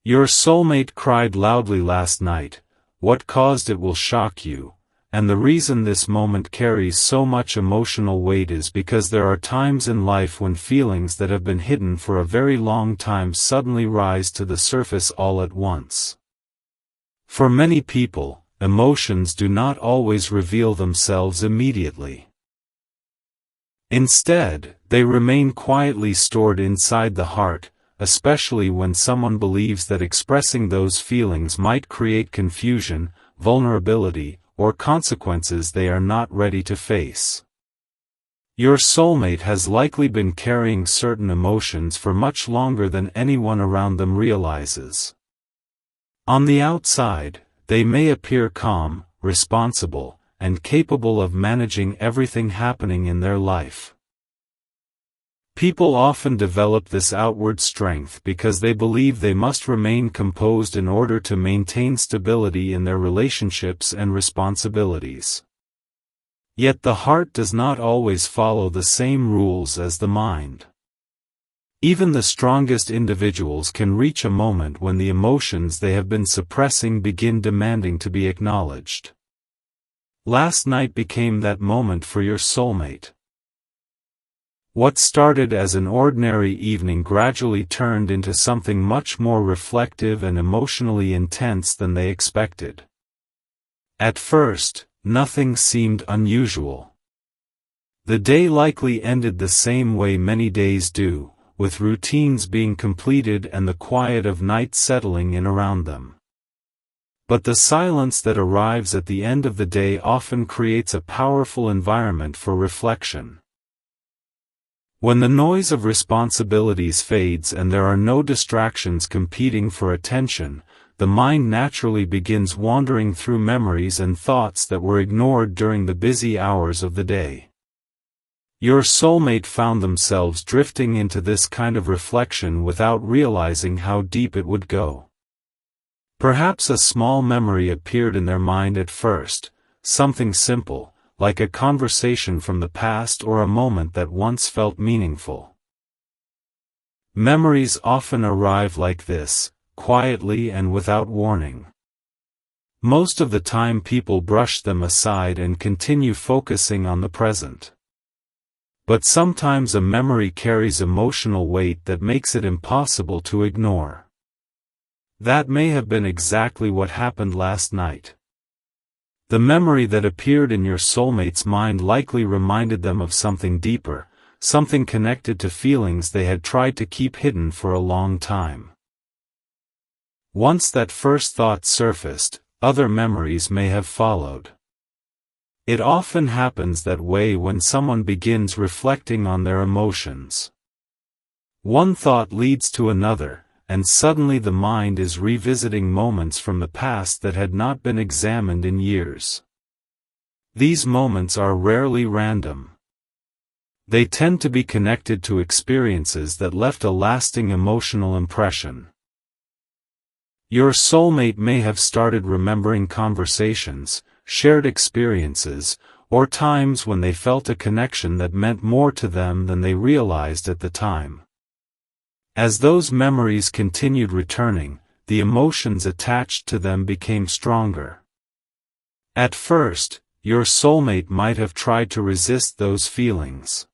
Your soulmate cried loudly last night. What caused it will shock you, and the reason this moment carries so much emotional weight is because there are times in life when feelings that have been hidden for a very long time suddenly rise to the surface all at once. For many people, emotions do not always reveal themselves immediately. Instead, they remain quietly stored inside the heart, especially when someone believes that expressing those feelings might create confusion, vulnerability, or consequences they are not ready to face. Your soulmate has likely been carrying certain emotions for much longer than anyone around them realizes. On the outside, they may appear calm, responsible, and capable of managing everything happening in their life. People often develop this outward strength because they believe they must remain composed in order to maintain stability in their relationships and responsibilities. Yet the heart does not always follow the same rules as the mind. Even the strongest individuals can reach a moment when the emotions they have been suppressing begin demanding to be acknowledged. Last night became that moment for your soulmate. What started as an ordinary evening gradually turned into something much more reflective and emotionally intense than they expected. At first, nothing seemed unusual. The day likely ended the same way many days do, with routines being completed and the quiet of night settling in around them. But the silence that arrives at the end of the day often creates a powerful environment for reflection. When the noise of responsibilities fades and there are no distractions competing for attention, the mind naturally begins wandering through memories and thoughts that were ignored during the busy hours of the day. Your soulmate found themselves drifting into this kind of reflection without realizing how deep it would go. Perhaps a small memory appeared in their mind at first, something simple, like a conversation from the past or a moment that once felt meaningful. Memories often arrive like this, quietly and without warning. Most of the time people brush them aside and continue focusing on the present. But sometimes a memory carries emotional weight that makes it impossible to ignore. That may have been exactly what happened last night. The memory that appeared in your soulmate's mind likely reminded them of something deeper, something connected to feelings they had tried to keep hidden for a long time. Once that first thought surfaced, other memories may have followed. It often happens that way when someone begins reflecting on their emotions. One thought leads to another, and suddenly the mind is revisiting moments from the past that had not been examined in years. These moments are rarely random. They tend to be connected to experiences that left a lasting emotional impression. Your soulmate may have started remembering conversations, shared experiences, or times when they felt a connection that meant more to them than they realized at the time. As those memories continued returning, the emotions attached to them became stronger. At first, your soulmate might have tried to resist those feelings.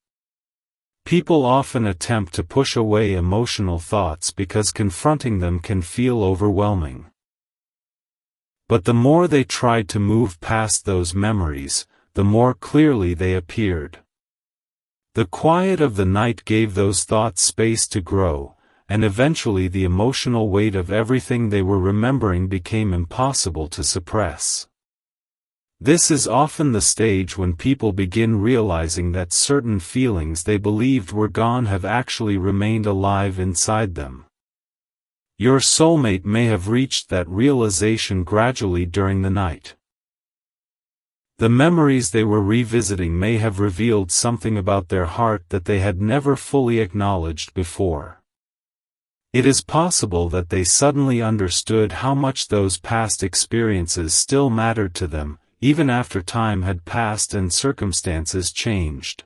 People often attempt to push away emotional thoughts because confronting them can feel overwhelming. But the more they tried to move past those memories, the more clearly they appeared. The quiet of the night gave those thoughts space to grow, and eventually the emotional weight of everything they were remembering became impossible to suppress. This is often the stage when people begin realizing that certain feelings they believed were gone have actually remained alive inside them. Your soulmate may have reached that realization gradually during the night. The memories they were revisiting may have revealed something about their heart that they had never fully acknowledged before. It is possible that they suddenly understood how much those past experiences still mattered to them, even after time had passed and circumstances changed.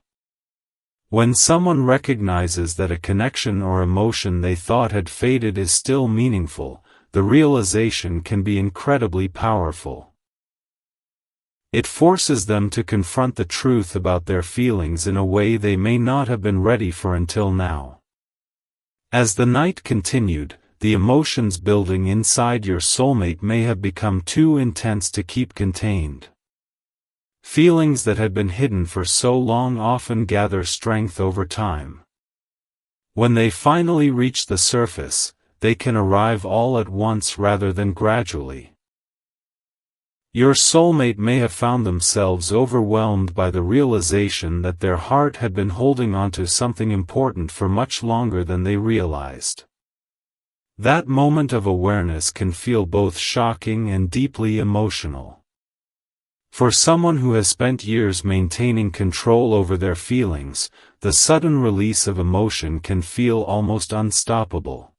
When someone recognizes that a connection or emotion they thought had faded is still meaningful, the realization can be incredibly powerful. It forces them to confront the truth about their feelings in a way they may not have been ready for until now. As the night continued, the emotions building inside your soulmate may have become too intense to keep contained. Feelings that had been hidden for so long often gather strength over time. When they finally reach the surface, they can arrive all at once rather than gradually. Your soulmate may have found themselves overwhelmed by the realization that their heart had been holding onto something important for much longer than they realized. That moment of awareness can feel both shocking and deeply emotional. For someone who has spent years maintaining control over their feelings, the sudden release of emotion can feel almost unstoppable.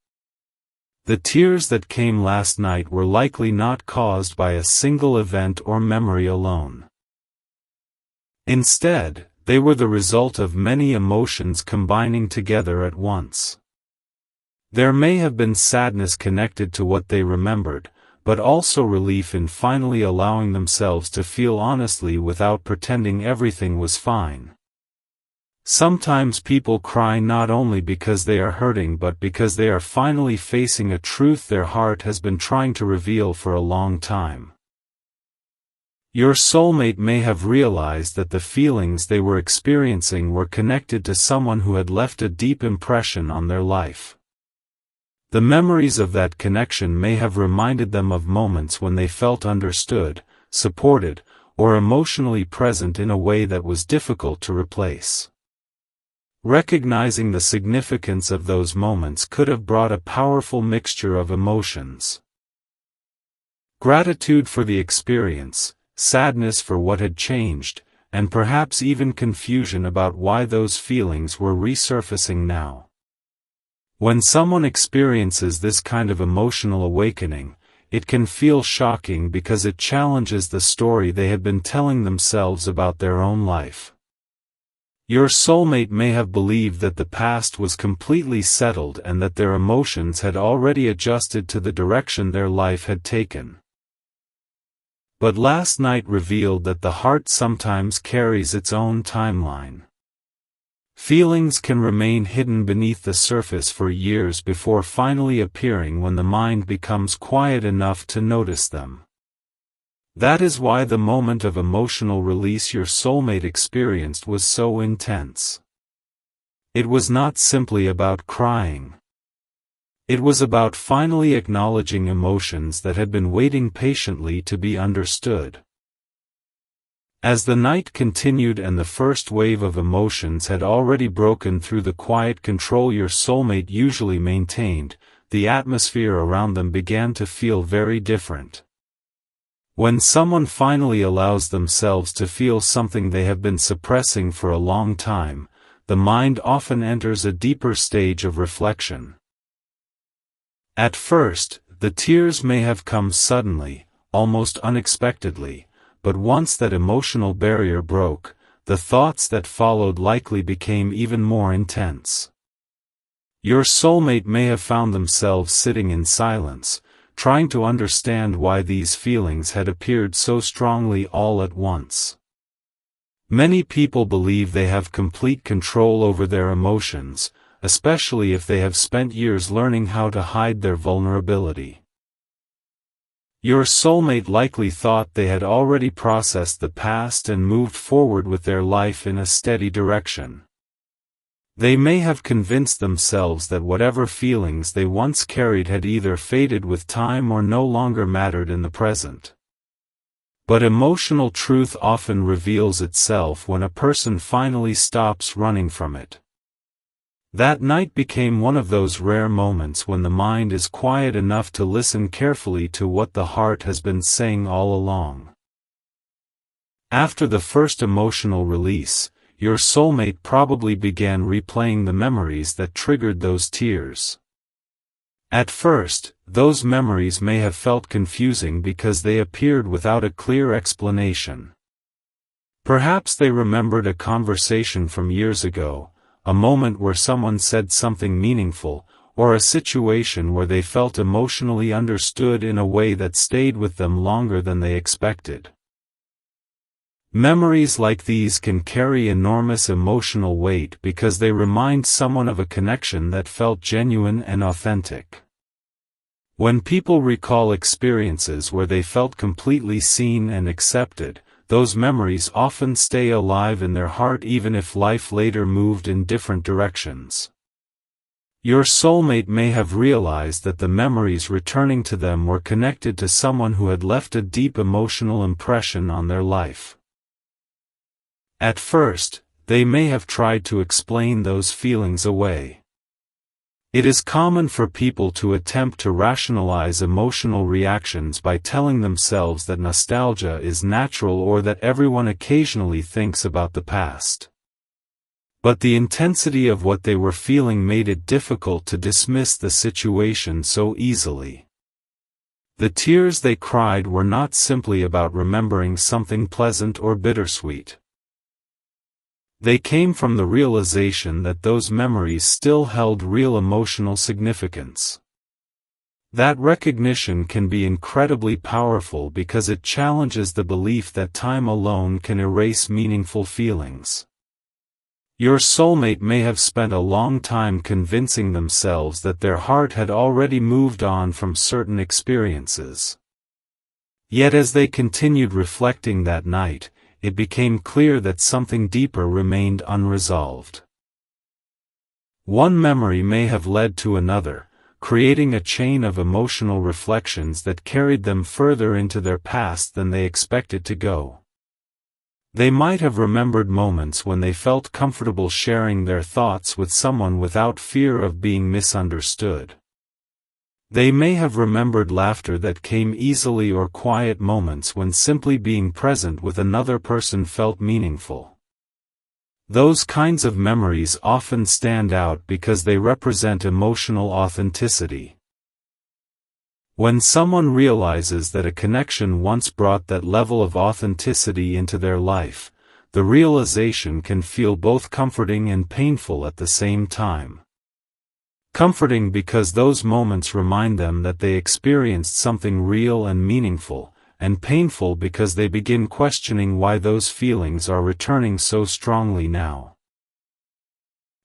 The tears that came last night were likely not caused by a single event or memory alone. Instead, they were the result of many emotions combining together at once. There may have been sadness connected to what they remembered, but also relief in finally allowing themselves to feel honestly without pretending everything was fine. Sometimes people cry not only because they are hurting but because they are finally facing a truth their heart has been trying to reveal for a long time. Your soulmate may have realized that the feelings they were experiencing were connected to someone who had left a deep impression on their life. The memories of that connection may have reminded them of moments when they felt understood, supported, or emotionally present in a way that was difficult to replace. Recognizing the significance of those moments could have brought a powerful mixture of emotions. Gratitude for the experience, sadness for what had changed, and perhaps even confusion about why those feelings were resurfacing now. When someone experiences this kind of emotional awakening, it can feel shocking because it challenges the story they had been telling themselves about their own life. Your soulmate may have believed that the past was completely settled and that their emotions had already adjusted to the direction their life had taken. But last night revealed that the heart sometimes carries its own timeline. Feelings can remain hidden beneath the surface for years before finally appearing when the mind becomes quiet enough to notice them. That is why the moment of emotional release your soulmate experienced was so intense. It was not simply about crying. It was about finally acknowledging emotions that had been waiting patiently to be understood. As the night continued and the first wave of emotions had already broken through the quiet control your soulmate usually maintained, the atmosphere around them began to feel very different. When someone finally allows themselves to feel something they have been suppressing for a long time, the mind often enters a deeper stage of reflection. At first, the tears may have come suddenly, almost unexpectedly. But once that emotional barrier broke, the thoughts that followed likely became even more intense. Your soulmate may have found themselves sitting in silence, trying to understand why these feelings had appeared so strongly all at once. Many people believe they have complete control over their emotions, especially if they have spent years learning how to hide their vulnerability. Your soulmate likely thought they had already processed the past and moved forward with their life in a steady direction. They may have convinced themselves that whatever feelings they once carried had either faded with time or no longer mattered in the present. But emotional truth often reveals itself when a person finally stops running from it. That night became one of those rare moments when the mind is quiet enough to listen carefully to what the heart has been saying all along. After the first emotional release, your soulmate probably began replaying the memories that triggered those tears. At first, those memories may have felt confusing because they appeared without a clear explanation. Perhaps they remembered a conversation from years ago, a moment where someone said something meaningful, or a situation where they felt emotionally understood in a way that stayed with them longer than they expected. Memories like these can carry enormous emotional weight because they remind someone of a connection that felt genuine and authentic. When people recall experiences where they felt completely seen and accepted, those memories often stay alive in their heart even if life later moved in different directions. Your soulmate may have realized that the memories returning to them were connected to someone who had left a deep emotional impression on their life. At first, they may have tried to explain those feelings away. It is common for people to attempt to rationalize emotional reactions by telling themselves that nostalgia is natural or that everyone occasionally thinks about the past. But the intensity of what they were feeling made it difficult to dismiss the situation so easily. The tears they cried were not simply about remembering something pleasant or bittersweet. They came from the realization that those memories still held real emotional significance. That recognition can be incredibly powerful because it challenges the belief that time alone can erase meaningful feelings. Your soulmate may have spent a long time convincing themselves that their heart had already moved on from certain experiences. Yet as they continued reflecting that night, it became clear that something deeper remained unresolved. One memory may have led to another, creating a chain of emotional reflections that carried them further into their past than they expected to go. They might have remembered moments when they felt comfortable sharing their thoughts with someone without fear of being misunderstood. They may have remembered laughter that came easily or quiet moments when simply being present with another person felt meaningful. Those kinds of memories often stand out because they represent emotional authenticity. When someone realizes that a connection once brought that level of authenticity into their life, the realization can feel both comforting and painful at the same time. Comforting because those moments remind them that they experienced something real and meaningful, and painful because they begin questioning why those feelings are returning so strongly now.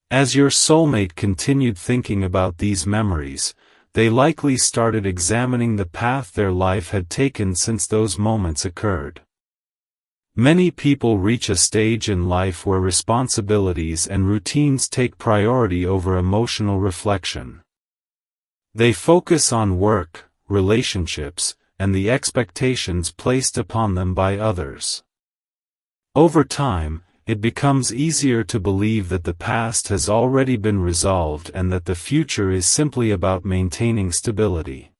As your soulmate continued thinking about these memories, they likely started examining the path their life had taken since those moments occurred. Many people reach a stage in life where responsibilities and routines take priority over emotional reflection. They focus on work, relationships, and the expectations placed upon them by others. Over time, it becomes easier to believe that the past has already been resolved and that the future is simply about maintaining stability.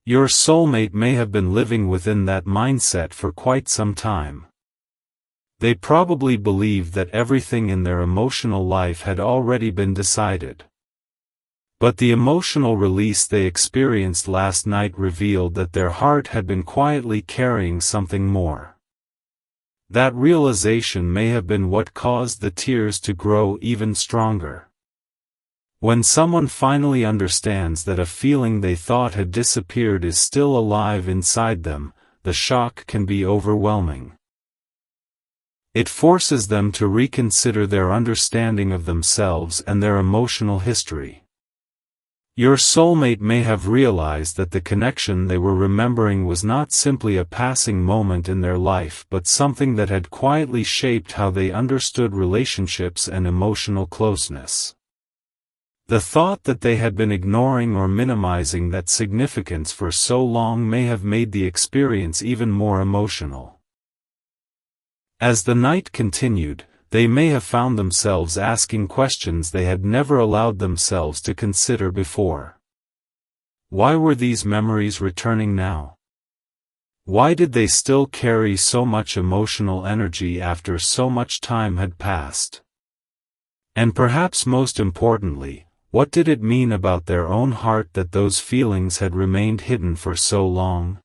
Your soulmate may have been living within that mindset for quite some time. They probably believed that everything in their emotional life had already been decided. But the emotional release they experienced last night revealed that their heart had been quietly carrying something more. That realization may have been what caused the tears to grow even stronger. When someone finally understands that a feeling they thought had disappeared is still alive inside them, the shock can be overwhelming. It forces them to reconsider their understanding of themselves and their emotional history. Your soulmate may have realized that the connection they were remembering was not simply a passing moment in their life but something that had quietly shaped how they understood relationships and emotional closeness. The thought that they had been ignoring or minimizing that significance for so long may have made the experience even more emotional. As the night continued, they may have found themselves asking questions they had never allowed themselves to consider before. Why were these memories returning now? Why did they still carry so much emotional energy after so much time had passed? And perhaps most importantly, what did it mean about their own heart that those feelings had remained hidden for so long?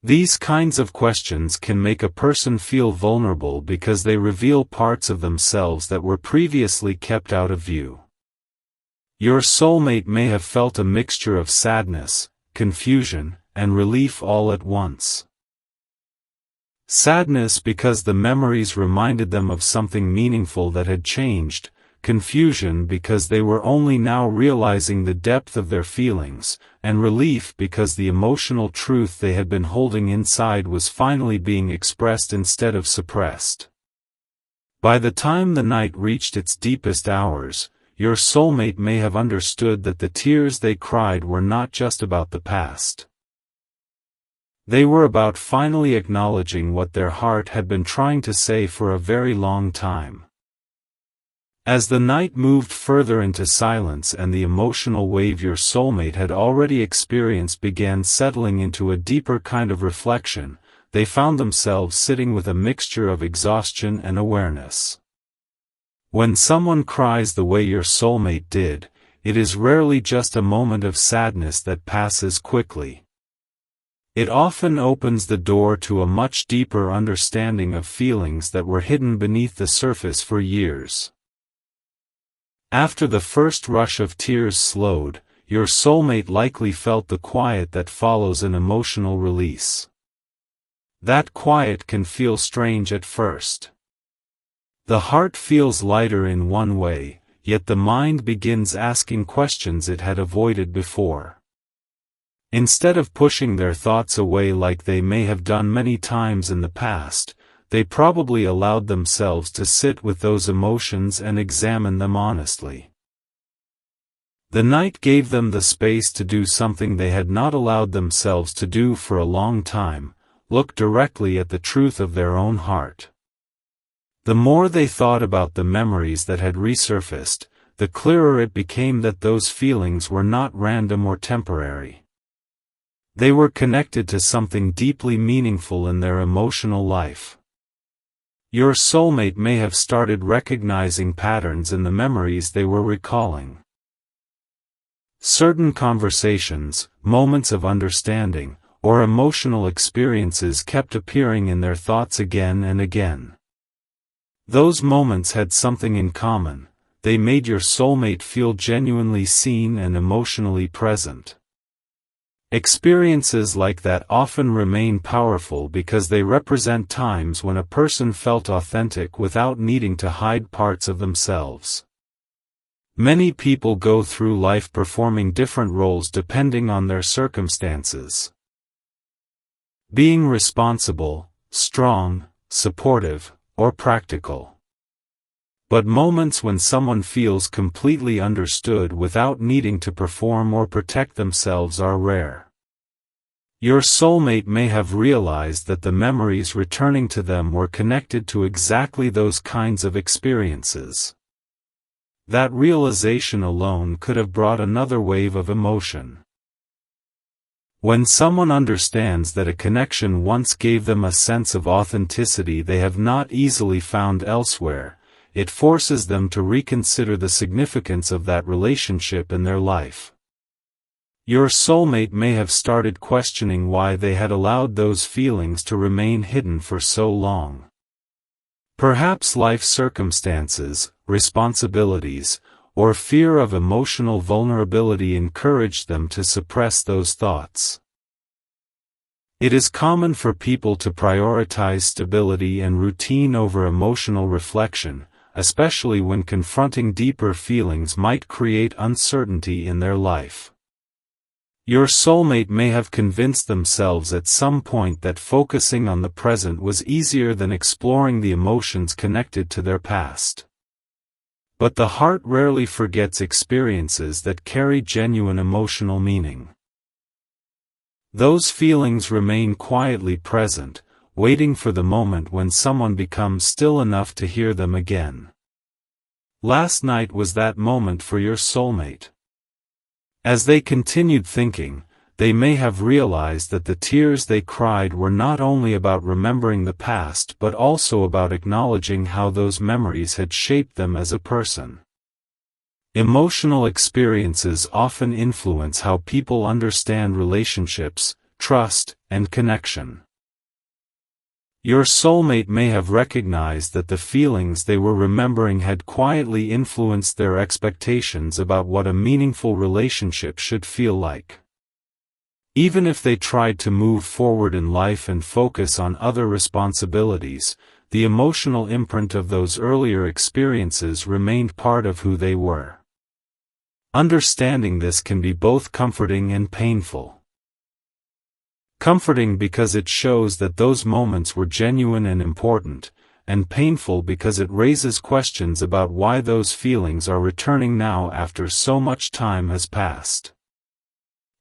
These kinds of questions can make a person feel vulnerable because they reveal parts of themselves that were previously kept out of view. Your soulmate may have felt a mixture of sadness, confusion, and relief all at once. Sadness because the memories reminded them of something meaningful that had changed, confusion because they were only now realizing the depth of their feelings, and relief because the emotional truth they had been holding inside was finally being expressed instead of suppressed. By the time the night reached its deepest hours, your soulmate may have understood that the tears they cried were not just about the past. They were about finally acknowledging what their heart had been trying to say for a very long time. As the night moved further into silence and the emotional wave your soulmate had already experienced began settling into a deeper kind of reflection, they found themselves sitting with a mixture of exhaustion and awareness. When someone cries the way your soulmate did, it is rarely just a moment of sadness that passes quickly. It often opens the door to a much deeper understanding of feelings that were hidden beneath the surface for years. After the first rush of tears slowed, your soulmate likely felt the quiet that follows an emotional release. That quiet can feel strange at first. The heart feels lighter in one way, yet the mind begins asking questions it had avoided before. Instead of pushing their thoughts away like they may have done many times in the past, they probably allowed themselves to sit with those emotions and examine them honestly. The night gave them the space to do something they had not allowed themselves to do for a long time: look directly at the truth of their own heart. The more they thought about the memories that had resurfaced, the clearer it became that those feelings were not random or temporary. They were connected to something deeply meaningful in their emotional life. Your soulmate may have started recognizing patterns in the memories they were recalling. Certain conversations, moments of understanding, or emotional experiences kept appearing in their thoughts again and again. Those moments had something in common: they made your soulmate feel genuinely seen and emotionally present. Experiences like that often remain powerful because they represent times when a person felt authentic without needing to hide parts of themselves. Many people go through life performing different roles depending on their circumstances. Being responsible, strong, supportive, or practical. But moments when someone feels completely understood without needing to perform or protect themselves are rare. Your soulmate may have realized that the memories returning to them were connected to exactly those kinds of experiences. That realization alone could have brought another wave of emotion. When someone understands that a connection once gave them a sense of authenticity they have not easily found elsewhere, it forces them to reconsider the significance of that relationship in their life. Your soulmate may have started questioning why they had allowed those feelings to remain hidden for so long. Perhaps life circumstances, responsibilities, or fear of emotional vulnerability encouraged them to suppress those thoughts. It is common for people to prioritize stability and routine over emotional reflection, especially when confronting deeper feelings might create uncertainty in their life. Your soulmate may have convinced themselves at some point that focusing on the present was easier than exploring the emotions connected to their past. But the heart rarely forgets experiences that carry genuine emotional meaning. Those feelings remain quietly present, waiting for the moment when someone becomes still enough to hear them again. Last night was that moment for your soulmate. As they continued thinking, they may have realized that the tears they cried were not only about remembering the past but also about acknowledging how those memories had shaped them as a person. Emotional experiences often influence how people understand relationships, trust, and connection. Your soulmate may have recognized that the feelings they were remembering had quietly influenced their expectations about what a meaningful relationship should feel like. Even if they tried to move forward in life and focus on other responsibilities, the emotional imprint of those earlier experiences remained part of who they were. Understanding this can be both comforting and painful. Comforting because it shows that those moments were genuine and important, and painful because it raises questions about why those feelings are returning now after so much time has passed.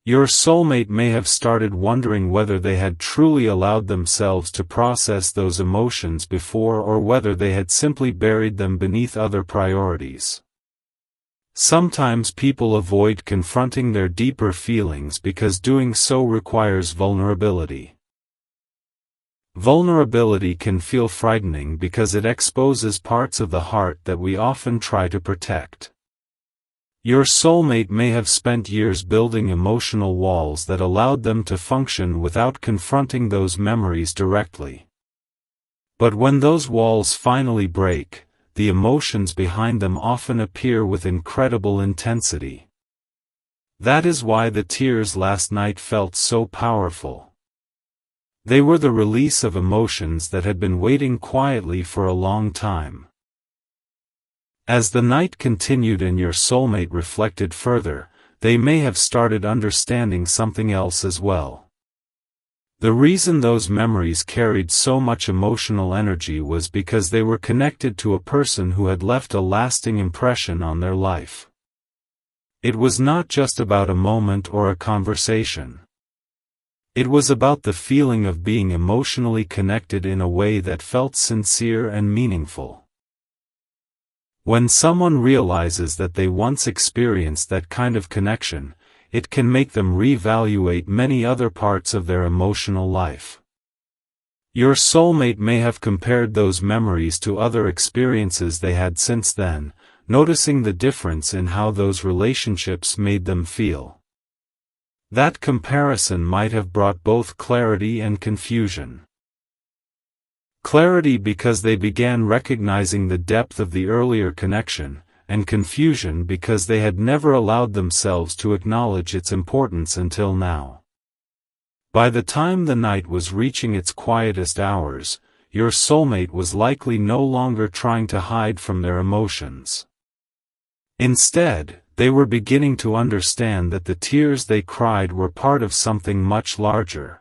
Your soulmate may have started wondering whether they had truly allowed themselves to process those emotions before or whether they had simply buried them beneath other priorities. Sometimes people avoid confronting their deeper feelings because doing so requires vulnerability. Vulnerability can feel frightening because it exposes parts of the heart that we often try to protect. Your soulmate may have spent years building emotional walls that allowed them to function without confronting those memories directly. But when those walls finally break, the emotions behind them often appear with incredible intensity. That is why the tears last night felt so powerful. They were the release of emotions that had been waiting quietly for a long time. As the night continued and your soulmate reflected further, they may have started understanding something else as well. The reason those memories carried so much emotional energy was because they were connected to a person who had left a lasting impression on their life. It was not just about a moment or a conversation. It was about the feeling of being emotionally connected in a way that felt sincere and meaningful. When someone realizes that they once experienced that kind of connection, it can make them reevaluate many other parts of their emotional life. Your soulmate may have compared those memories to other experiences they had since then, noticing the difference in how those relationships made them feel. That comparison might have brought both clarity and confusion. Clarity because they began recognizing the depth of the earlier connection, and confusion because they had never allowed themselves to acknowledge its importance until now. By the time the night was reaching its quietest hours, your soulmate was likely no longer trying to hide from their emotions. Instead, they were beginning to understand that the tears they cried were part of something much larger.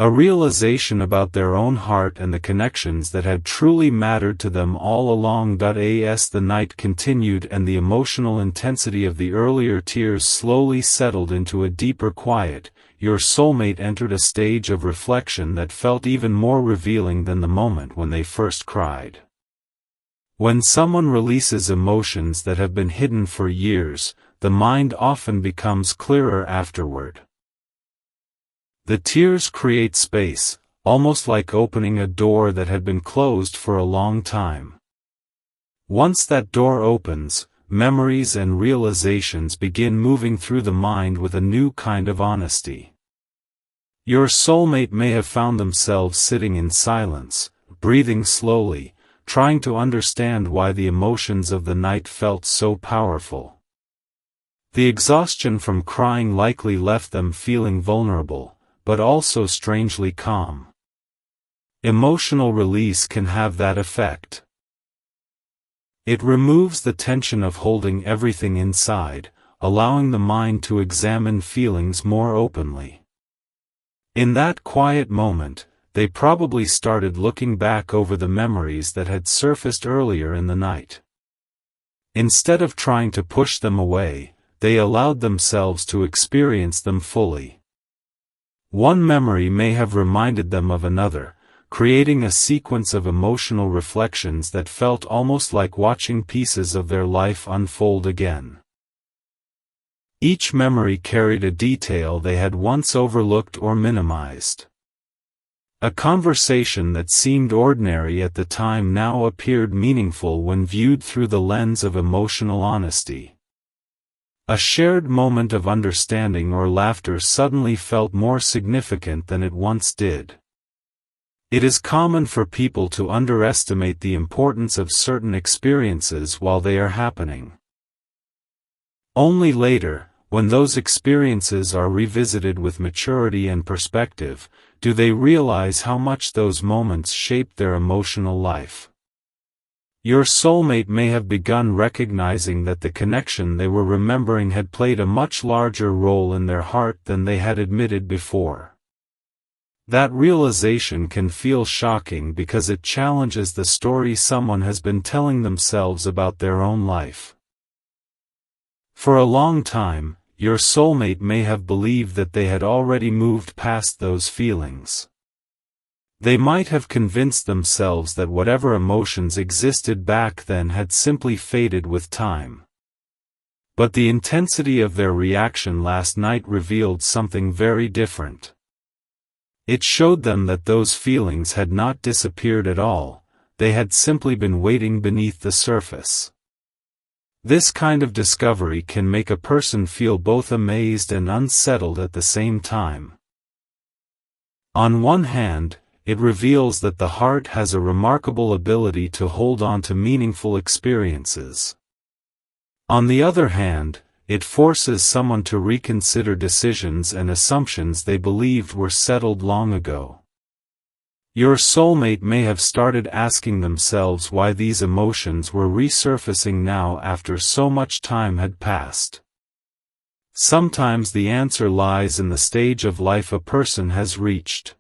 A realization about their own heart and the connections that had truly mattered to them all along. As the night continued and the emotional intensity of the earlier tears slowly settled into a deeper quiet, your soulmate entered a stage of reflection that felt even more revealing than the moment when they first cried. When someone releases emotions that have been hidden for years, the mind often becomes clearer afterward. The tears create space, almost like opening a door that had been closed for a long time. Once that door opens, memories and realizations begin moving through the mind with a new kind of honesty. Your soulmate may have found themselves sitting in silence, breathing slowly, trying to understand why the emotions of the night felt so powerful. The exhaustion from crying likely left them feeling vulnerable, but also strangely calm. Emotional release can have that effect. It removes the tension of holding everything inside, allowing the mind to examine feelings more openly. In that quiet moment, they probably started looking back over the memories that had surfaced earlier in the night. Instead of trying to push them away, they allowed themselves to experience them fully. One memory may have reminded them of another, creating a sequence of emotional reflections that felt almost like watching pieces of their life unfold again. Each memory carried a detail they had once overlooked or minimized. A conversation that seemed ordinary at the time now appeared meaningful when viewed through the lens of emotional honesty. A shared moment of understanding or laughter suddenly felt more significant than it once did. It is common for people to underestimate the importance of certain experiences while they are happening. Only later, when those experiences are revisited with maturity and perspective, do they realize how much those moments shaped their emotional life. Your soulmate may have begun recognizing that the connection they were remembering had played a much larger role in their heart than they had admitted before. That realization can feel shocking because it challenges the story someone has been telling themselves about their own life. For a long time, your soulmate may have believed that they had already moved past those feelings. They might have convinced themselves that whatever emotions existed back then had simply faded with time. But the intensity of their reaction last night revealed something very different. It showed them that those feelings had not disappeared at all, they had simply been waiting beneath the surface. This kind of discovery can make a person feel both amazed and unsettled at the same time. On one hand, it reveals that the heart has a remarkable ability to hold on to meaningful experiences. On the other hand, it forces someone to reconsider decisions and assumptions they believed were settled long ago. Your soulmate may have started asking themselves why these emotions were resurfacing now after so much time had passed. Sometimes the answer lies in the stage of life a person has reached.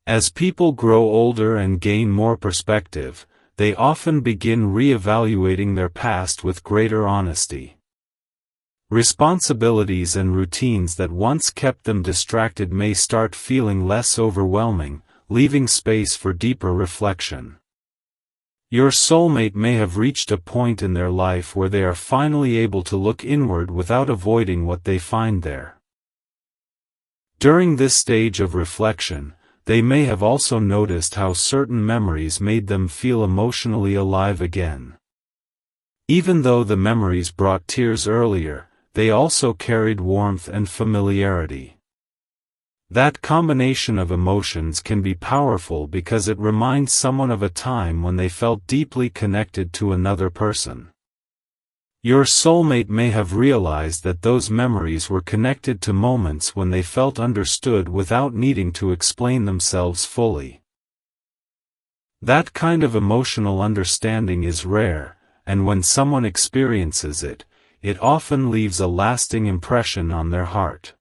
As people grow older and gain more perspective, they often begin re-evaluating their past with greater honesty. Responsibilities and routines that once kept them distracted may start feeling less overwhelming, leaving space for deeper reflection. Your soulmate may have reached a point in their life where they are finally able to look inward without avoiding what they find there. During this stage of reflection, they may have also noticed how certain memories made them feel emotionally alive again. Even though the memories brought tears earlier, they also carried warmth and familiarity. That combination of emotions can be powerful because it reminds someone of a time when they felt deeply connected to another person. Your soulmate may have realized that those memories were connected to moments when they felt understood without needing to explain themselves fully. That kind of emotional understanding is rare, and when someone experiences it, it often leaves a lasting impression on their heart.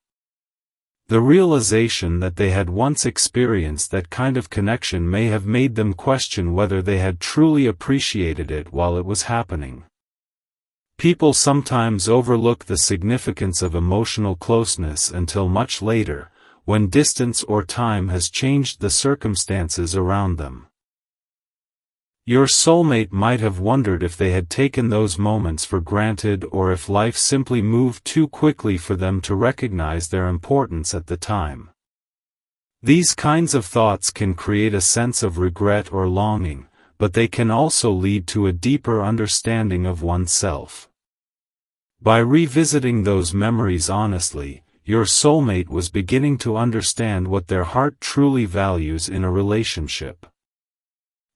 The realization that they had once experienced that kind of connection may have made them question whether they had truly appreciated it while it was happening. People sometimes overlook the significance of emotional closeness until much later, when distance or time has changed the circumstances around them. Your soulmate might have wondered if they had taken those moments for granted or if life simply moved too quickly for them to recognize their importance at the time. These kinds of thoughts can create a sense of regret or longing, but they can also lead to a deeper understanding of oneself. By revisiting those memories honestly, your soulmate was beginning to understand what their heart truly values in a relationship.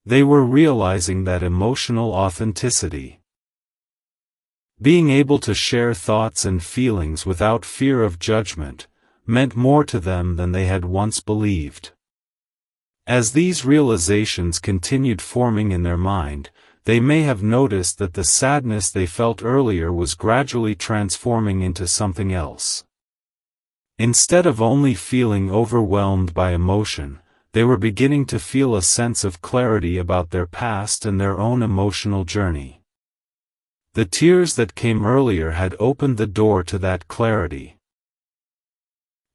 They were realizing that emotional authenticity, being able to share thoughts and feelings without fear of judgment, meant more to them than they had once believed. As these realizations continued forming in their mind, they may have noticed that the sadness they felt earlier was gradually transforming into something else. Instead of only feeling overwhelmed by emotion, they were beginning to feel a sense of clarity about their past and their own emotional journey. The tears that came earlier had opened the door to that clarity.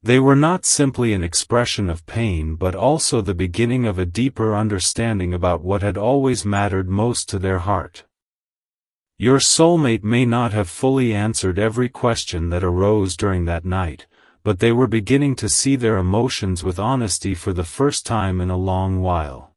They were not simply an expression of pain but also the beginning of a deeper understanding about what had always mattered most to their heart. Your soulmate may not have fully answered every question that arose during that night, but they were beginning to see their emotions with honesty for the first time in a long while.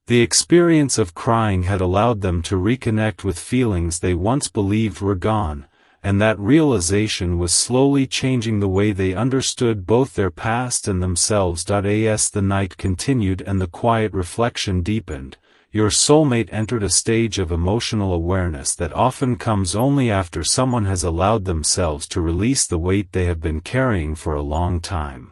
The experience of crying had allowed them to reconnect with feelings they once believed were gone, and that realization was slowly changing the way they understood both their past and themselves. As the night continued and the quiet reflection deepened, your soulmate entered a stage of emotional awareness that often comes only after someone has allowed themselves to release the weight they have been carrying for a long time.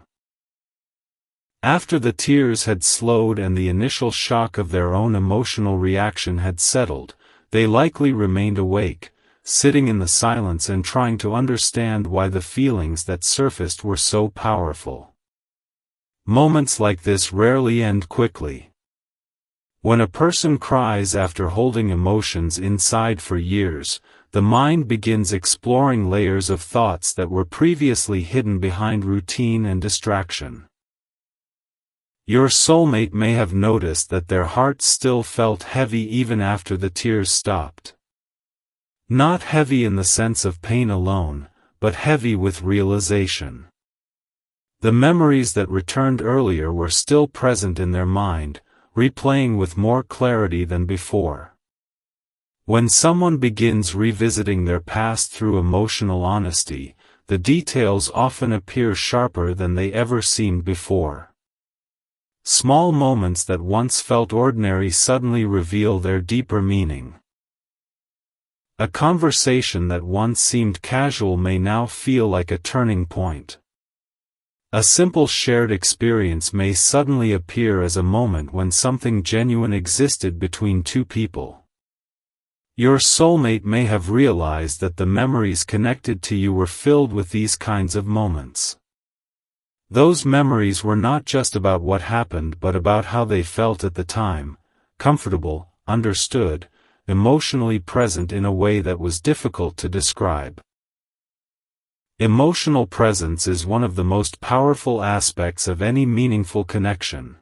After the tears had slowed and the initial shock of their own emotional reaction had settled, they likely remained awake, sitting in the silence and trying to understand why the feelings that surfaced were so powerful. Moments like this rarely end quickly. When a person cries after holding emotions inside for years, the mind begins exploring layers of thoughts that were previously hidden behind routine and distraction. Your soulmate may have noticed that their hearts still felt heavy even after the tears stopped. Not heavy in the sense of pain alone, but heavy with realization. The memories that returned earlier were still present in their mind, replaying with more clarity than before. When someone begins revisiting their past through emotional honesty, the details often appear sharper than they ever seemed before. Small moments that once felt ordinary suddenly reveal their deeper meaning. A conversation that once seemed casual may now feel like a turning point. A simple shared experience may suddenly appear as a moment when something genuine existed between two people. Your soulmate may have realized that the memories connected to you were filled with these kinds of moments. Those memories were not just about what happened but about how they felt at the time, comfortable, understood, emotionally present in a way that was difficult to describe. Emotional presence is one of the most powerful aspects of any meaningful connection.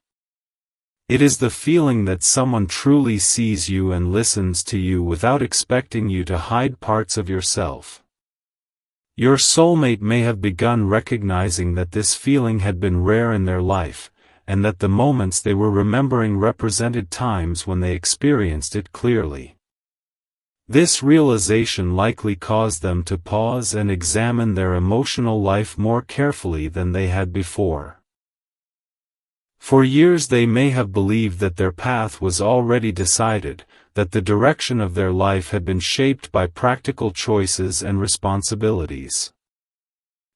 It is the feeling that someone truly sees you and listens to you without expecting you to hide parts of yourself. Your soulmate may have begun recognizing that this feeling had been rare in their life, and that the moments they were remembering represented times when they experienced it clearly. This realization likely caused them to pause and examine their emotional life more carefully than they had before. For years they may have believed that their path was already decided, that the direction of their life had been shaped by practical choices and responsibilities.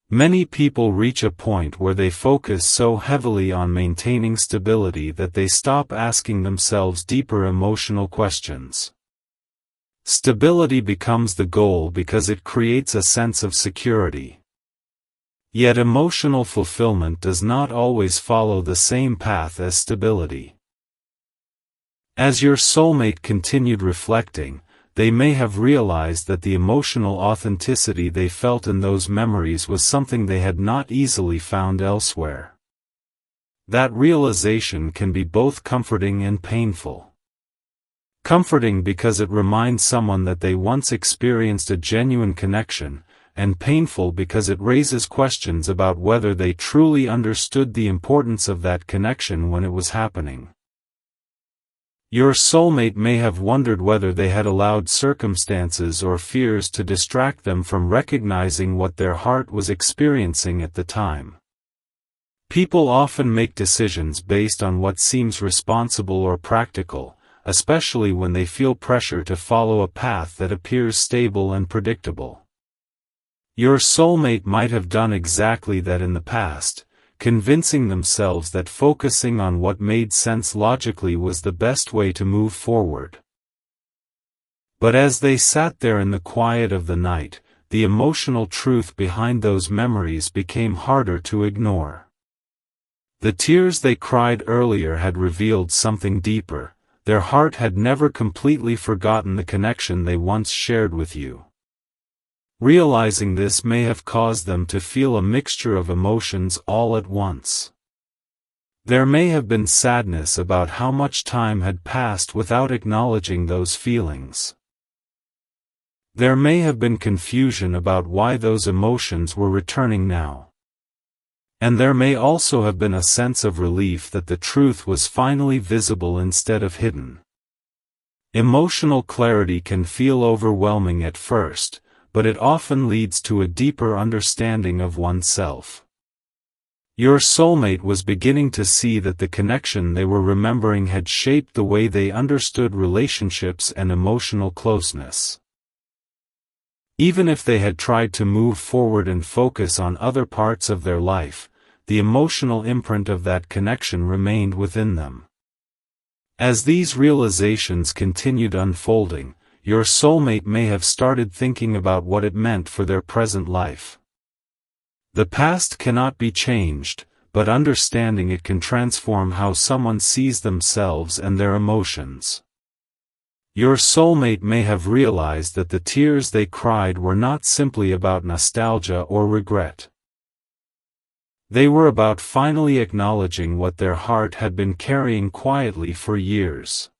Many people reach a point where they focus so heavily on maintaining stability that they stop asking themselves deeper emotional questions. Stability becomes the goal because it creates a sense of security. Yet emotional fulfillment does not always follow the same path as stability. As your soulmate continued reflecting, they may have realized that the emotional authenticity they felt in those memories was something they had not easily found elsewhere. That realization can be both comforting and painful. Comforting because it reminds someone that they once experienced a genuine connection, and painful because it raises questions about whether they truly understood the importance of that connection when it was happening. Your soulmate may have wondered whether they had allowed circumstances or fears to distract them from recognizing what their heart was experiencing at the time. People often make decisions based on what seems responsible or practical, especially when they feel pressure to follow a path that appears stable and predictable. Your soulmate might have done exactly that in the past, convincing themselves that focusing on what made sense logically was the best way to move forward. But as they sat there in the quiet of the night, the emotional truth behind those memories became harder to ignore. The tears they cried earlier had revealed something deeper. Their heart had never completely forgotten the connection they once shared with you. Realizing this may have caused them to feel a mixture of emotions all at once. There may have been sadness about how much time had passed without acknowledging those feelings. There may have been confusion about why those emotions were returning now. And there may also have been a sense of relief that the truth was finally visible instead of hidden. Emotional clarity can feel overwhelming at first, but it often leads to a deeper understanding of oneself. Your soulmate was beginning to see that the connection they were remembering had shaped the way they understood relationships and emotional closeness. Even if they had tried to move forward and focus on other parts of their life, the emotional imprint of that connection remained within them. As these realizations continued unfolding, your soulmate may have started thinking about what it meant for their present life. The past cannot be changed, but understanding it can transform how someone sees themselves and their emotions. Your soulmate may have realized that the tears they cried were not simply about nostalgia or regret. They were about finally acknowledging what their heart had been carrying quietly for years.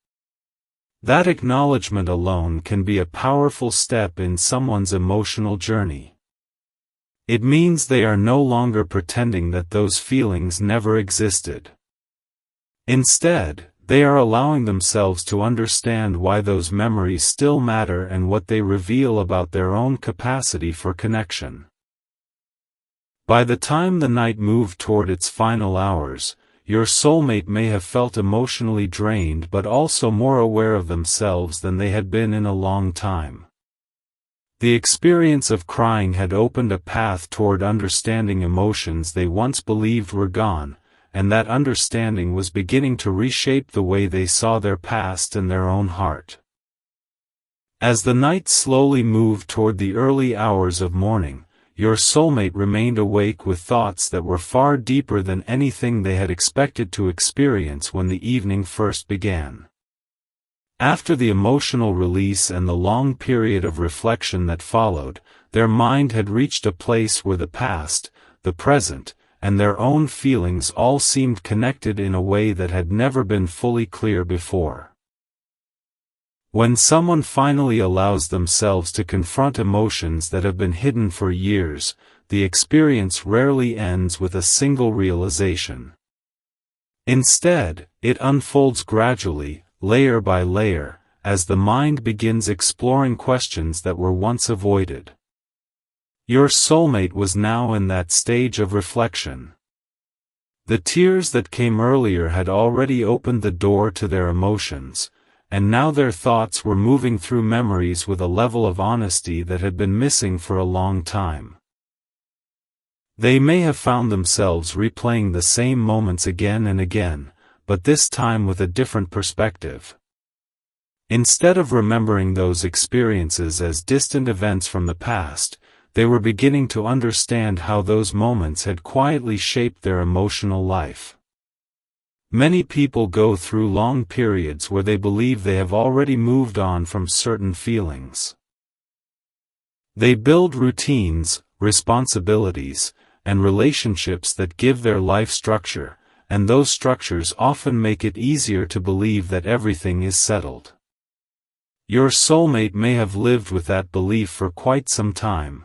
That acknowledgement alone can be a powerful step in someone's emotional journey. It means they are no longer pretending that those feelings never existed. Instead, they are allowing themselves to understand why those memories still matter and what they reveal about their own capacity for connection. By the time the night moved toward its final hours, your soulmate may have felt emotionally drained but also more aware of themselves than they had been in a long time. The experience of crying had opened a path toward understanding emotions they once believed were gone, and that understanding was beginning to reshape the way they saw their past and their own heart. As the night slowly moved toward the early hours of morning, your soulmate remained awake with thoughts that were far deeper than anything they had expected to experience when the evening first began. After the emotional release and the long period of reflection that followed, their mind had reached a place where the past, the present, and their own feelings all seemed connected in a way that had never been fully clear before. When someone finally allows themselves to confront emotions that have been hidden for years, the experience rarely ends with a single realization. Instead, it unfolds gradually, layer by layer, as the mind begins exploring questions that were once avoided. Your soulmate was now in that stage of reflection. The tears that came earlier had already opened the door to their emotions, and now their thoughts were moving through memories with a level of honesty that had been missing for a long time. They may have found themselves replaying the same moments again and again, but this time with a different perspective. Instead of remembering those experiences as distant events from the past, they were beginning to understand how those moments had quietly shaped their emotional life. Many people go through long periods where they believe they have already moved on from certain feelings. They build routines, responsibilities, and relationships that give their life structure, and those structures often make it easier to believe that everything is settled. Your soulmate may have lived with that belief for quite some time.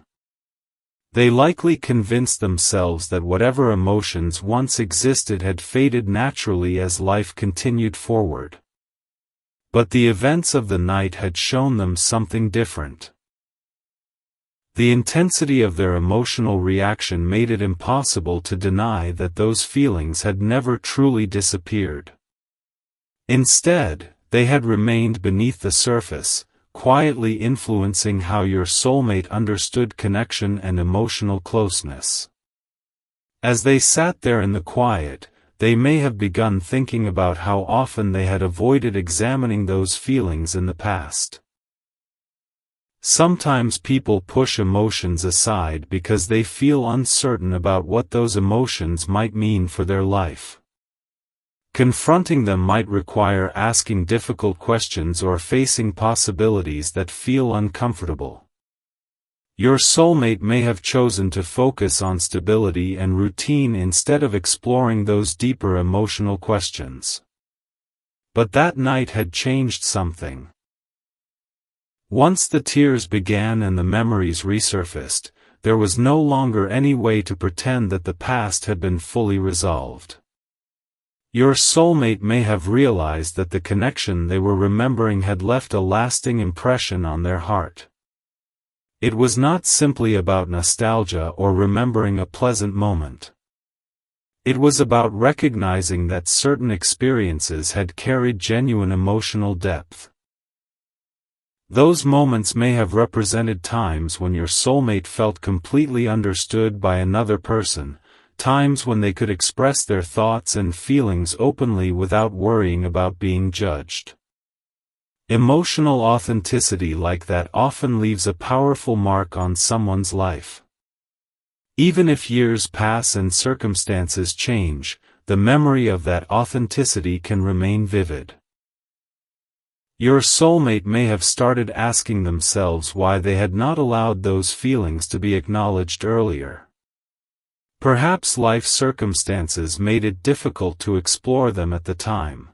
They likely convinced themselves that whatever emotions once existed had faded naturally as life continued forward. But the events of the night had shown them something different. The intensity of their emotional reaction made it impossible to deny that those feelings had never truly disappeared. Instead, they had remained beneath the surface, quietly influencing how your soulmate understood connection and emotional closeness. As they sat there in the quiet, they may have begun thinking about how often they had avoided examining those feelings in the past. Sometimes people push emotions aside because they feel uncertain about what those emotions might mean for their life. Confronting them might require asking difficult questions or facing possibilities that feel uncomfortable. Your soulmate may have chosen to focus on stability and routine instead of exploring those deeper emotional questions. But that night had changed something. Once the tears began and the memories resurfaced, there was no longer any way to pretend that the past had been fully resolved. Your soulmate may have realized that the connection they were remembering had left a lasting impression on their heart. It was not simply about nostalgia or remembering a pleasant moment. It was about recognizing that certain experiences had carried genuine emotional depth. Those moments may have represented times when your soulmate felt completely understood by another person, times when they could express their thoughts and feelings openly without worrying about being judged. Emotional authenticity like that often leaves a powerful mark on someone's life. Even if years pass and circumstances change, the memory of that authenticity can remain vivid. Your soulmate may have started asking themselves why they had not allowed those feelings to be acknowledged earlier. Perhaps life circumstances made it difficult to explore them at the time.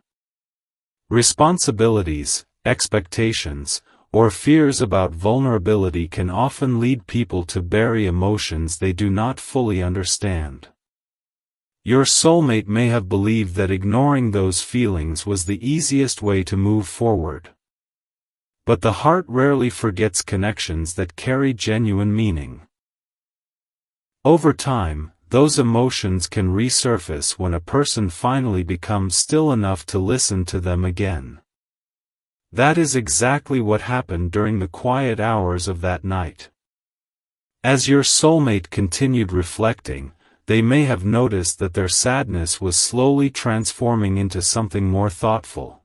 Responsibilities, expectations, or fears about vulnerability can often lead people to bury emotions they do not fully understand. Your soulmate may have believed that ignoring those feelings was the easiest way to move forward. But the heart rarely forgets connections that carry genuine meaning. Over time, those emotions can resurface when a person finally becomes still enough to listen to them again. That is exactly what happened during the quiet hours of that night. As your soulmate continued reflecting, they may have noticed that their sadness was slowly transforming into something more thoughtful.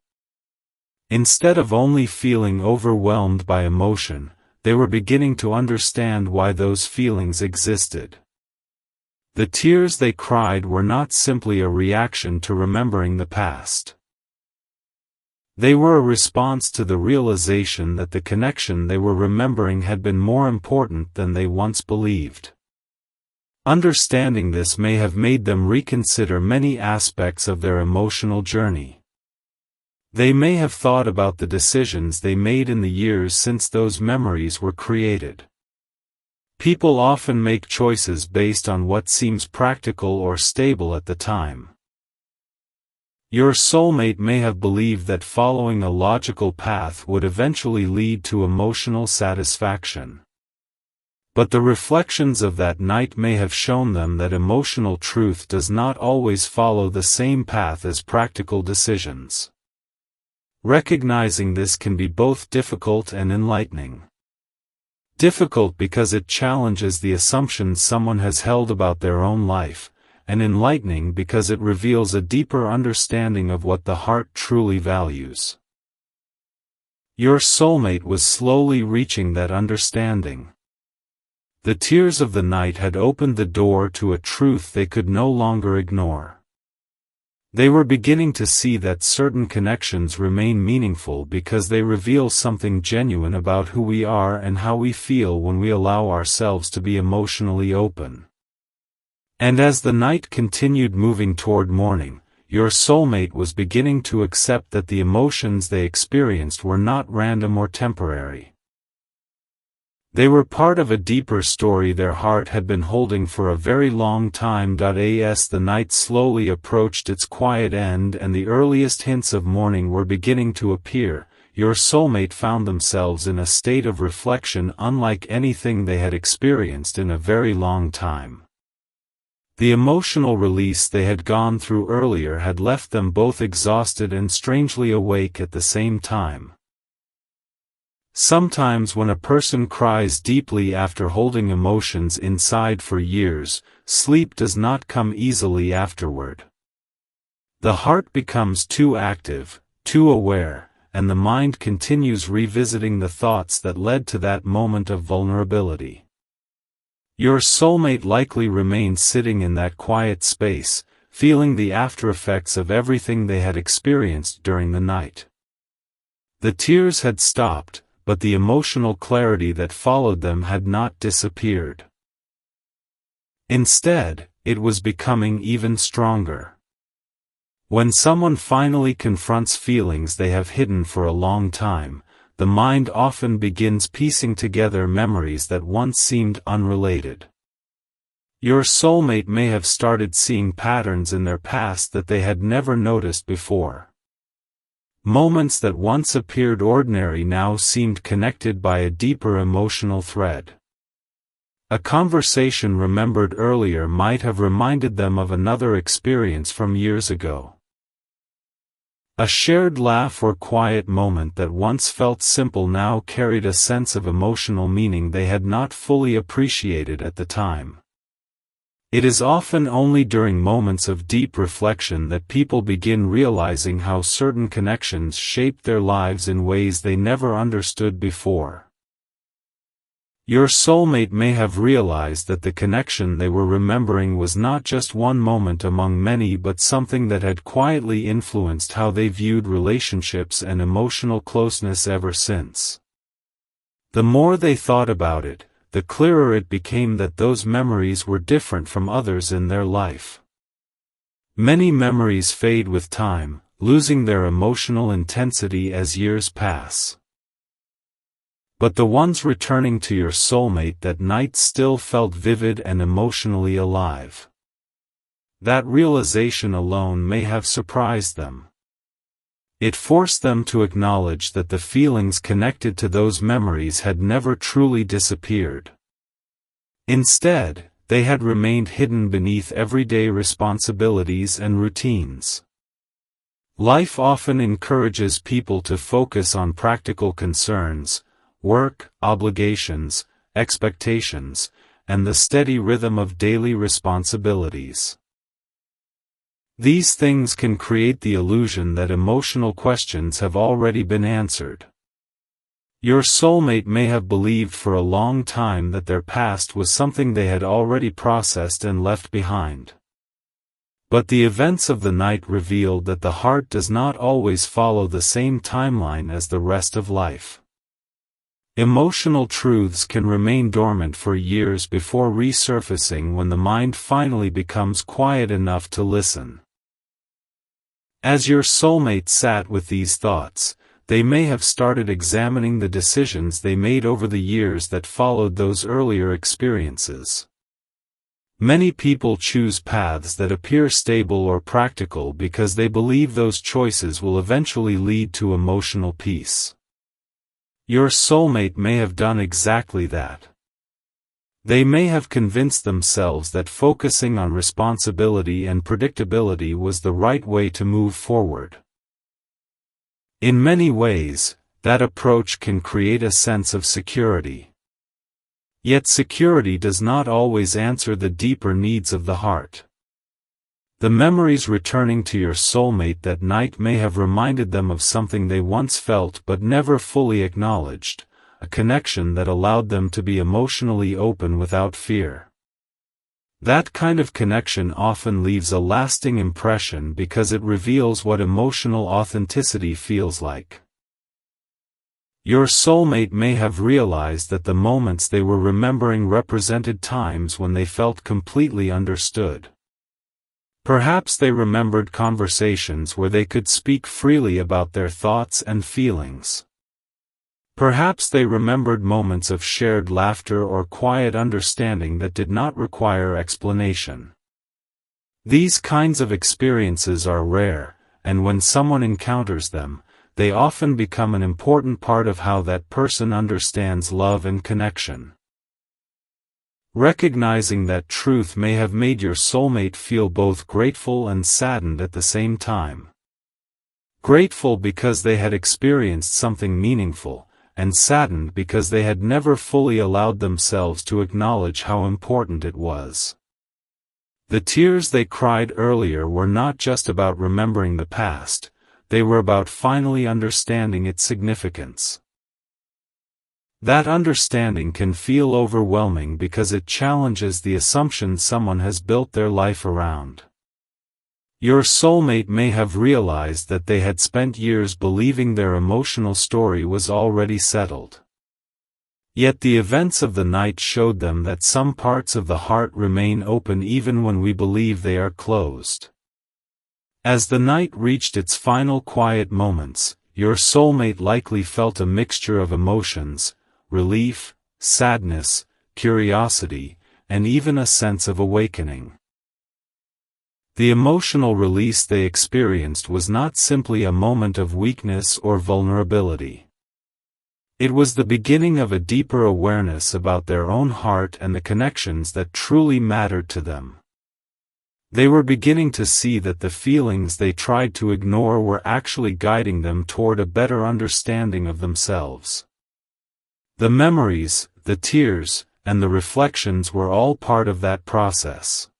Instead of only feeling overwhelmed by emotion, they were beginning to understand why those feelings existed. The tears they cried were not simply a reaction to remembering the past. They were a response to the realization that the connection they were remembering had been more important than they once believed. Understanding this may have made them reconsider many aspects of their emotional journey. They may have thought about the decisions they made in the years since those memories were created. People often make choices based on what seems practical or stable at the time. Your soulmate may have believed that following a logical path would eventually lead to emotional satisfaction. But the reflections of that night may have shown them that emotional truth does not always follow the same path as practical decisions. Recognizing this can be both difficult and enlightening. Difficult because it challenges the assumptions someone has held about their own life, and enlightening because it reveals a deeper understanding of what the heart truly values. Your soulmate was slowly reaching that understanding. The tears of the night had opened the door to a truth they could no longer ignore. They were beginning to see that certain connections remain meaningful because they reveal something genuine about who we are and how we feel when we allow ourselves to be emotionally open. And as the night continued moving toward morning, your soulmate was beginning to accept that the emotions they experienced were not random or temporary. They were part of a deeper story their heart had been holding for a very long time. As the night slowly approached its quiet end and the earliest hints of morning were beginning to appear, your soulmate found themselves in a state of reflection unlike anything they had experienced in a very long time. The emotional release they had gone through earlier had left them both exhausted and strangely awake at the same time. Sometimes when a person cries deeply after holding emotions inside for years, sleep does not come easily afterward. The heart becomes too active, too aware, and the mind continues revisiting the thoughts that led to that moment of vulnerability. Your soulmate likely remained sitting in that quiet space, feeling the aftereffects of everything they had experienced during the night. The tears had stopped, but the emotional clarity that followed them had not disappeared. Instead, it was becoming even stronger. When someone finally confronts feelings they have hidden for a long time, the mind often begins piecing together memories that once seemed unrelated. Your soulmate may have started seeing patterns in their past that they had never noticed before. Moments that once appeared ordinary now seemed connected by a deeper emotional thread. A conversation remembered earlier might have reminded them of another experience from years ago. A shared laugh or quiet moment that once felt simple now carried a sense of emotional meaning they had not fully appreciated at the time. It is often only during moments of deep reflection that people begin realizing how certain connections shaped their lives in ways they never understood before. Your soulmate may have realized that the connection they were remembering was not just one moment among many but something that had quietly influenced how they viewed relationships and emotional closeness ever since. The more they thought about it, the clearer it became that those memories were different from others in their life. Many memories fade with time, losing their emotional intensity as years pass. But the ones returning to your soulmate that night still felt vivid and emotionally alive. That realization alone may have surprised them. It forced them to acknowledge that the feelings connected to those memories had never truly disappeared. Instead, they had remained hidden beneath everyday responsibilities and routines. Life often encourages people to focus on practical concerns, work, obligations, expectations, and the steady rhythm of daily responsibilities. These things can create the illusion that emotional questions have already been answered. Your soulmate may have believed for a long time that their past was something they had already processed and left behind. But the events of the night revealed that the heart does not always follow the same timeline as the rest of life. Emotional truths can remain dormant for years before resurfacing when the mind finally becomes quiet enough to listen. As your soulmate sat with these thoughts, they may have started examining the decisions they made over the years that followed those earlier experiences. Many people choose paths that appear stable or practical because they believe those choices will eventually lead to emotional peace. Your soulmate may have done exactly that. They may have convinced themselves that focusing on responsibility and predictability was the right way to move forward. In many ways, that approach can create a sense of security. Yet security does not always answer the deeper needs of the heart. The memories returning to your soulmate that night may have reminded them of something they once felt but never fully acknowledged, a connection that allowed them to be emotionally open without fear. That kind of connection often leaves a lasting impression because it reveals what emotional authenticity feels like. Your soulmate may have realized that the moments they were remembering represented times when they felt completely understood. Perhaps they remembered conversations where they could speak freely about their thoughts and feelings. Perhaps they remembered moments of shared laughter or quiet understanding that did not require explanation. These kinds of experiences are rare, and when someone encounters them, they often become an important part of how that person understands love and connection. Recognizing that truth may have made your soulmate feel both grateful and saddened at the same time. Grateful because they had experienced something meaningful, and saddened because they had never fully allowed themselves to acknowledge how important it was. The tears they cried earlier were not just about remembering the past, they were about finally understanding its significance. That understanding can feel overwhelming because it challenges the assumptions someone has built their life around. Your soulmate may have realized that they had spent years believing their emotional story was already settled. Yet the events of the night showed them that some parts of the heart remain open even when we believe they are closed. As the night reached its final quiet moments, your soulmate likely felt a mixture of emotions: relief, sadness, curiosity, and even a sense of awakening. The emotional release they experienced was not simply a moment of weakness or vulnerability. It was the beginning of a deeper awareness about their own heart and the connections that truly mattered to them. They were beginning to see that the feelings they tried to ignore were actually guiding them toward a better understanding of themselves. The memories, the tears, and the reflections were all part of that process.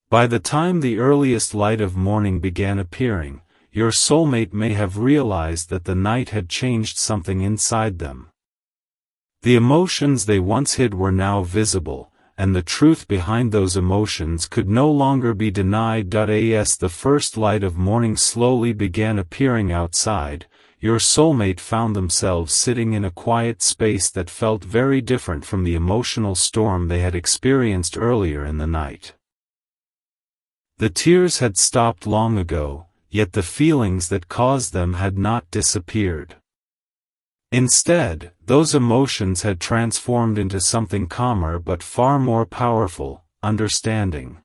By the time the earliest light of morning began appearing, your soulmate may have realized that the night had changed something inside them. The emotions they once hid were now visible, and the truth behind those emotions could no longer be denied. As the first light of morning slowly began appearing outside, your soulmate found themselves sitting in a quiet space that felt very different from the emotional storm they had experienced earlier in the night. The tears had stopped long ago, yet the feelings that caused them had not disappeared. Instead, those emotions had transformed into something calmer but far more powerful: understanding.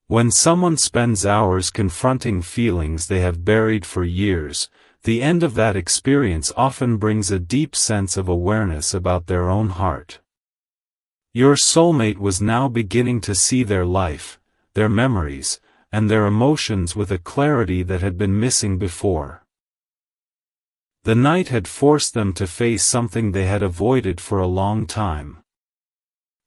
When someone spends hours confronting feelings they have buried for years, the end of that experience often brings a deep sense of awareness about their own heart. Your soulmate was now beginning to see their life, their memories, and their emotions with a clarity that had been missing before. The night had forced them to face something they had avoided for a long time.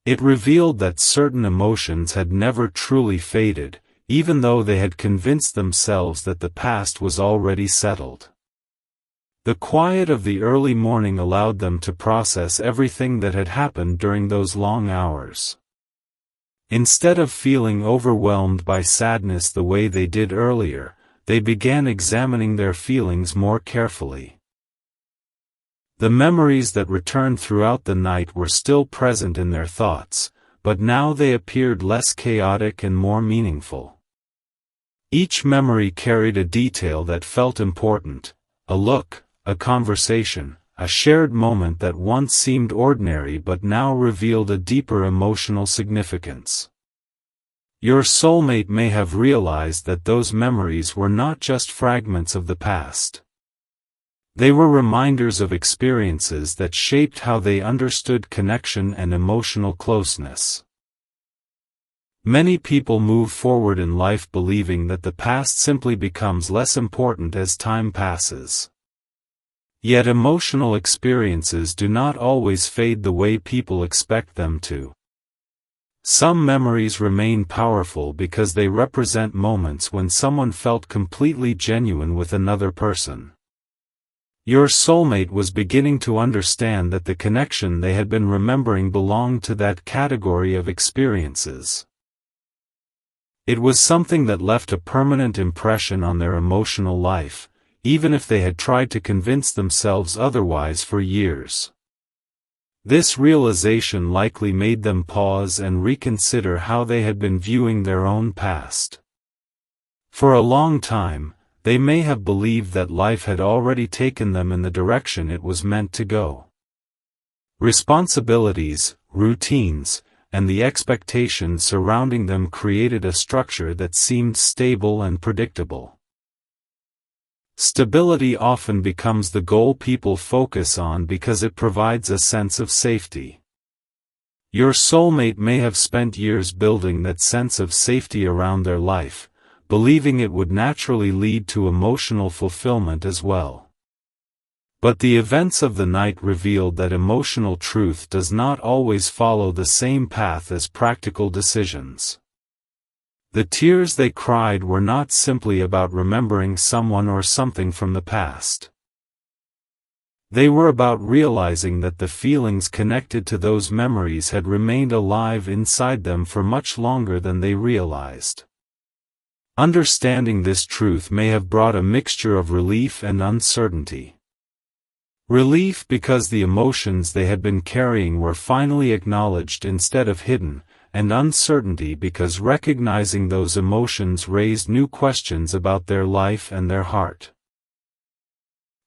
It revealed that certain emotions had never truly faded, even though they had convinced themselves that the past was already settled. The quiet of the early morning allowed them to process everything that had happened during those long hours. Instead of feeling overwhelmed by sadness the way they did earlier, they began examining their feelings more carefully. The memories that returned throughout the night were still present in their thoughts, but now they appeared less chaotic and more meaningful. Each memory carried a detail that felt important: a look, a conversation, a shared moment that once seemed ordinary but now revealed a deeper emotional significance. Your soulmate may have realized that those memories were not just fragments of the past. They were reminders of experiences that shaped how they understood connection and emotional closeness. Many people move forward in life believing that the past simply becomes less important as time passes. Yet emotional experiences do not always fade the way people expect them to. Some memories remain powerful because they represent moments when someone felt completely genuine with another person. Your soulmate was beginning to understand that the connection they had been remembering belonged to that category of experiences. It was something that left a permanent impression on their emotional life, even if they had tried to convince themselves otherwise for years. This realization likely made them pause and reconsider how they had been viewing their own past. For a long time, they may have believed that life had already taken them in the direction it was meant to go. Responsibilities, routines, and the expectations surrounding them created a structure that seemed stable and predictable. Stability often becomes the goal people focus on because it provides a sense of safety. Your soulmate may have spent years building that sense of safety around their life, believing it would naturally lead to emotional fulfillment as well. But the events of the night revealed that emotional truth does not always follow the same path as practical decisions. The tears they cried were not simply about remembering someone or something from the past. They were about realizing that the feelings connected to those memories had remained alive inside them for much longer than they realized. Understanding this truth may have brought a mixture of relief and uncertainty. Relief because the emotions they had been carrying were finally acknowledged instead of hidden, and uncertainty because recognizing those emotions raised new questions about their life and their heart.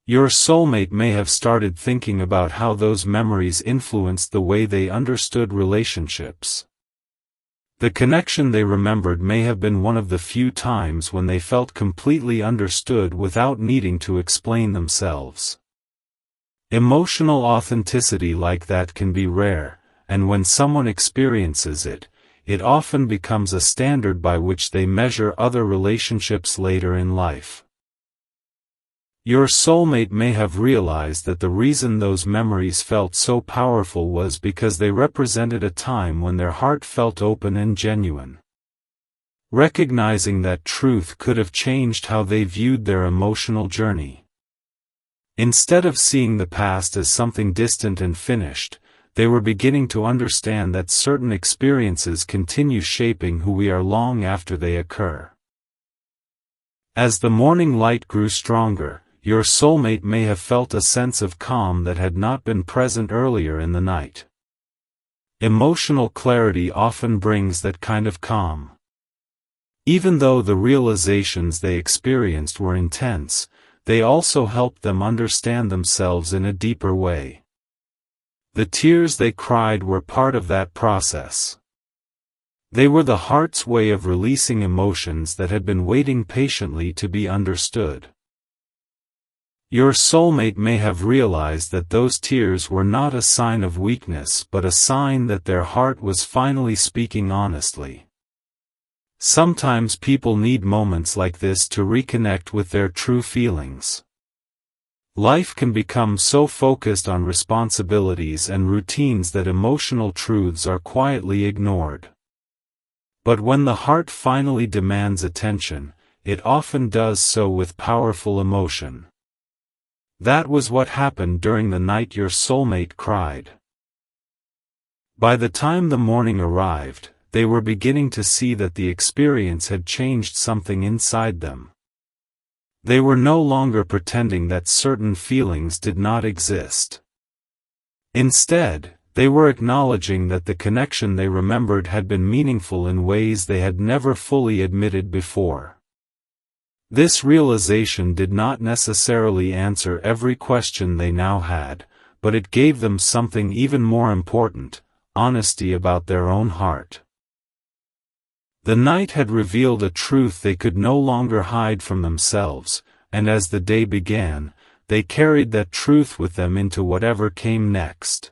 Your soulmate may have started thinking about how those memories influenced the way they understood relationships. The connection they remembered may have been one of the few times when they felt completely understood without needing to explain themselves. Emotional authenticity like that can be rare, and when someone experiences it, it often becomes a standard by which they measure other relationships later in life. Your soulmate may have realized that the reason those memories felt so powerful was because they represented a time when their heart felt open and genuine. Recognizing that truth could have changed how they viewed their emotional journey. Instead of seeing the past as something distant and finished, they were beginning to understand that certain experiences continue shaping who we are long after they occur. As the morning light grew stronger, your soulmate may have felt a sense of calm that had not been present earlier in the night. Emotional clarity often brings that kind of calm. Even though the realizations they experienced were intense, they also helped them understand themselves in a deeper way. The tears they cried were part of that process. They were the heart's way of releasing emotions that had been waiting patiently to be understood. Your soulmate may have realized that those tears were not a sign of weakness but a sign that their heart was finally speaking honestly. Sometimes people need moments like this to reconnect with their true feelings. Life can become so focused on responsibilities and routines that emotional truths are quietly ignored. But when the heart finally demands attention, it often does so with powerful emotion. That was what happened during the night your soulmate cried. By the time the morning arrived, they were beginning to see that the experience had changed something inside them. They were no longer pretending that certain feelings did not exist. Instead, they were acknowledging that the connection they remembered had been meaningful in ways they had never fully admitted before. This realization did not necessarily answer every question they now had, but it gave them something even more important: honesty about their own heart. The night had revealed a truth they could no longer hide from themselves, and as the day began, they carried that truth with them into whatever came next.